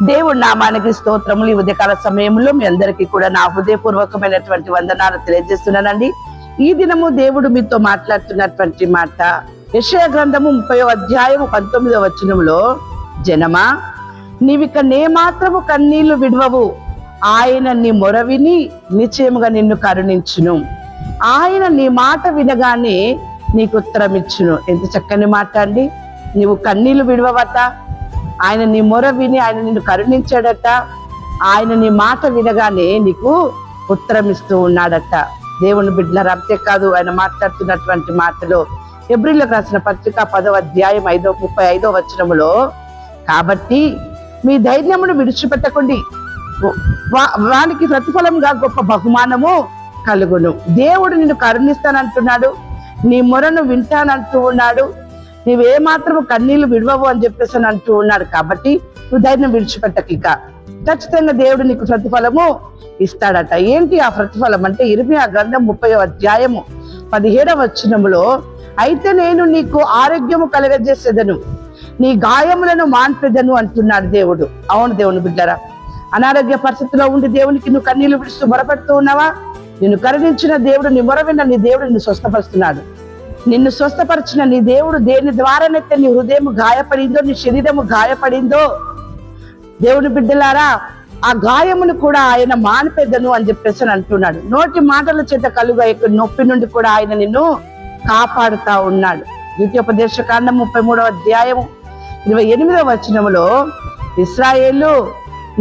దేవుడి నామానికి స్తోత్రములు. ఈ ఉదయకాల సమయంలో మీ అందరికీ కూడా నా హృదయపూర్వకమైనటువంటి వందనాలు తెలియజేస్తున్నానండి. ఈ దినము దేవుడు మీతో మాట్లాడుతున్నటువంటి మాట యెషయా గ్రంథము 30వ అధ్యాయము 19వ వచనంలో, జనమా నీవిక నే మాత్రము కన్నీళ్లు విడవవు, ఆయన నీ మొర విని నిశ్చయముగా నిన్ను కరుణించును, ఆయన నీ మాట వినగానే నీకు ఉత్తరం ఇచ్చును. ఎంత చక్కని మాట అండి. నీవు కన్నీళ్లు విడవవట, ఆయన నీ మొర విని ఆయన నిన్ను కరుణించాడట, ఆయన నీ మాట వినగానే నీకు ఉత్తరం ఇస్తూ ఉన్నాడట. దేవుని బిడ్డలారా, అంతేకాదు ఆయన మాట్లాడుతున్నటువంటి మాటలో హెబ్రీయులకు రాసిన పత్రిక 10వ అధ్యాయం 35వ వచనములో, కాబట్టి మీ ధైర్యమును విడిచిపెట్టకండి, వానికి ప్రతిఫలంగా గొప్ప బహుమానము కలుగును. దేవుడు నిన్ను కరుణిస్తానంటున్నాడు, నీ మొరను వింటానంటూ ఉన్నాడు, నీవే మాత్రము కన్నీళ్లు విడవవు అని చెప్పేసి అని అంటూ ఉన్నాడు. కాబట్టి నువ్వు ధైర్యం విడిచిపెట్టక, ఇక ఖచ్చితంగా దేవుడు నీకు ప్రతిఫలము ఇస్తాడట. ఏంటి ఆ ప్రతిఫలం అంటే, ఇర్మియా గ్రంథం 30వ అధ్యాయము 17వ వచనములో, అయితే నేను నీకు ఆరోగ్యము కలగజేసేదను, నీ గాయములను మాన్పెదను అంటున్నాడు దేవుడు. అవును దేవుని బిడ్డరా, అనారోగ్య పరిస్థితిలో ఉండి దేవునికి నువ్వు కన్నీళ్లు విడుస్తూ మొరపెడుతూ ఉన్నావా? నిన్ను కరుణించిన దేవుడు, నీ మొర విన్న నీ దేవుడు నిన్ను స్వస్థపరుస్తున్నాడు. నిన్ను స్వస్థపరిచిన నీ దేవుడు దేని ద్వారానైతే నీ హృదయం గాయపడిందో, నీ శరీరము గాయపడిందో, దేవుని బిడ్డలారా, ఆ గాయమును కూడా ఆయన మానిపెద్దను అని చెప్పేసి అంటున్నాడు. నోటి మాటల చేత కలుగు నొప్పి నుండి కూడా ఆయన నిన్ను కాపాడుతా ఉన్నాడు. ద్వితీయోపదేశకాండం 33వ అధ్యాయము 28వ వచనములో, ఇశ్రాయేలు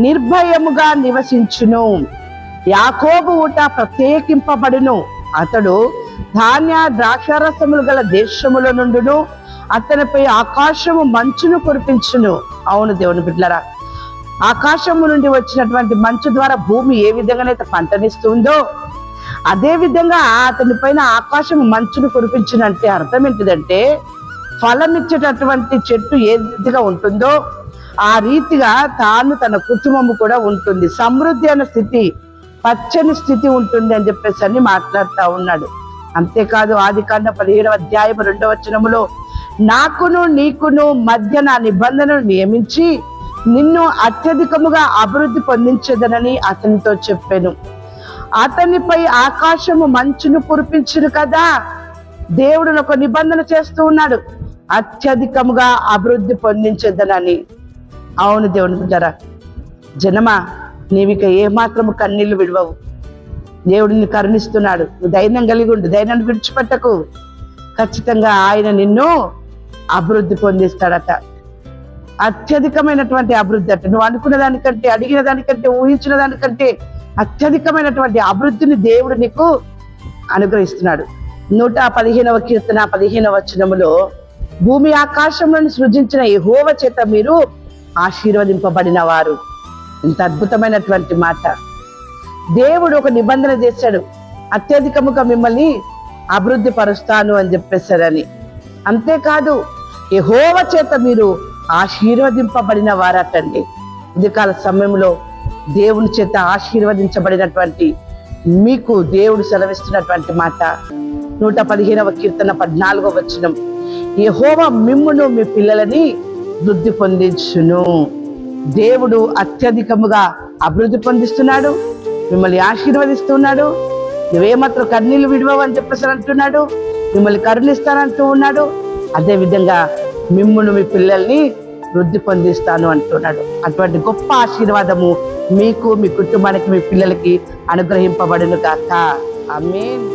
నిర్భయముగా నివసించును, యాకోబు ఊట ప్రత్యేకింపబడును, అతడు ధాన్య ద్రాక్షారసములు గల దేశముల నుండును, అతనిపై ఆకాశము మంచును కురిపించును. అవును దేవుని బిడ్డలారా, ఆకాశము నుండి వచ్చినటువంటి మంచు ద్వారా భూమి ఏ విధంగానైతే పంటనిస్తుందో, అదే విధంగా అతని పైన ఆకాశము మంచును కురిపించును. అంటే అర్థం ఏంటిదంటే, ఫలం ఇచ్చేటటువంటి చెట్టు ఏ రీతిగా ఉంటుందో ఆ రీతిగా తాను తన కుటుంబము కూడా ఉంటుంది. సమృద్ధి అనే స్థితి, పచ్చని స్థితి ఉంటుంది అని చెప్పేసి అని మాట్లాడుతూ ఉన్నాడు. అంతేకాదు ఆదికాండం 17వ అధ్యాయం 2వ వచనములో, నాకును నీకును మధ్య నా నిబంధనను నియమించి నిన్ను అత్యధికముగా అభివృద్ధి పొందించదనని అతనితో చెప్పాను. అతనిపై ఆకాశము మంచును కురిపించును కదా. దేవుడు ఒక నిబంధన చేస్తూ ఉన్నాడు, అత్యధికముగా అభివృద్ధి పొందించదనని. అవును దేవుని బిడ్డరా, జనమా నీవిక ఏ మాత్రము కన్నీళ్లు విడవవు, దేవుడిని కరుణిస్తున్నాడు. నువ్వు ధైర్యం కలిగి ఉండు, ధైర్యాన్ని విడిచిపెట్టకు. ఖచ్చితంగా ఆయన నిన్ను అభివృద్ధి పొందిస్తాడట. అత్యధికమైనటువంటి అభివృద్ధి అట. నువ్వు అనుకున్న దానికంటే, అడిగిన దానికంటే, ఊహించిన దానికంటే అత్యధికమైనటువంటి అభివృద్ధిని దేవుడు నీకు అనుగ్రహిస్తున్నాడు. 115వ కీర్తన 15వ వచనములో, భూమి ఆకాశంలోని సృజించిన యెహోవా చేత మీరు ఆశీర్వదింపబడిన వారు. ఇంత అద్భుతమైనటువంటి మాట. దేవుడు ఒక నిబంధన చేశాడు, అత్యధికముగా మిమ్మల్ని అభివృద్ధి పరుస్తాను అని చెప్పేశారని. అంతేకాదు యెహోవా చేత మీరు ఆశీర్వదింపబడిన వారటండి. ఉదయకాల సమయంలో దేవుని చేత ఆశీర్వదించబడినటువంటి మీకు దేవుడు సెలవిస్తున్నటువంటి మాట 115వ కీర్తన 14వ వచనం, యెహోవా మిమ్మును మీ పిల్లలని వృద్ధి పొందించును. దేవుడు అత్యధికముగా అభివృద్ధి పొందిస్తున్నాడు, మిమ్మల్ని ఆశీర్వదిస్తున్నాడు. నువ్వేమాత్రం కన్నీళ్లు విడవవు అని చెప్పేసి అంటున్నాడు, మిమ్మల్ని కరుణిస్తానంటూ ఉన్నాడు. అదే విధంగా మిమ్మును మీ పిల్లల్ని వృద్ధి పొందిస్తాను అంటున్నాడు. అటువంటి గొప్ప ఆశీర్వాదము మీకు, మీ కుటుంబానికి, మీ పిల్లలకి అనుగ్రహింపబడును గాక. ఆమేన్.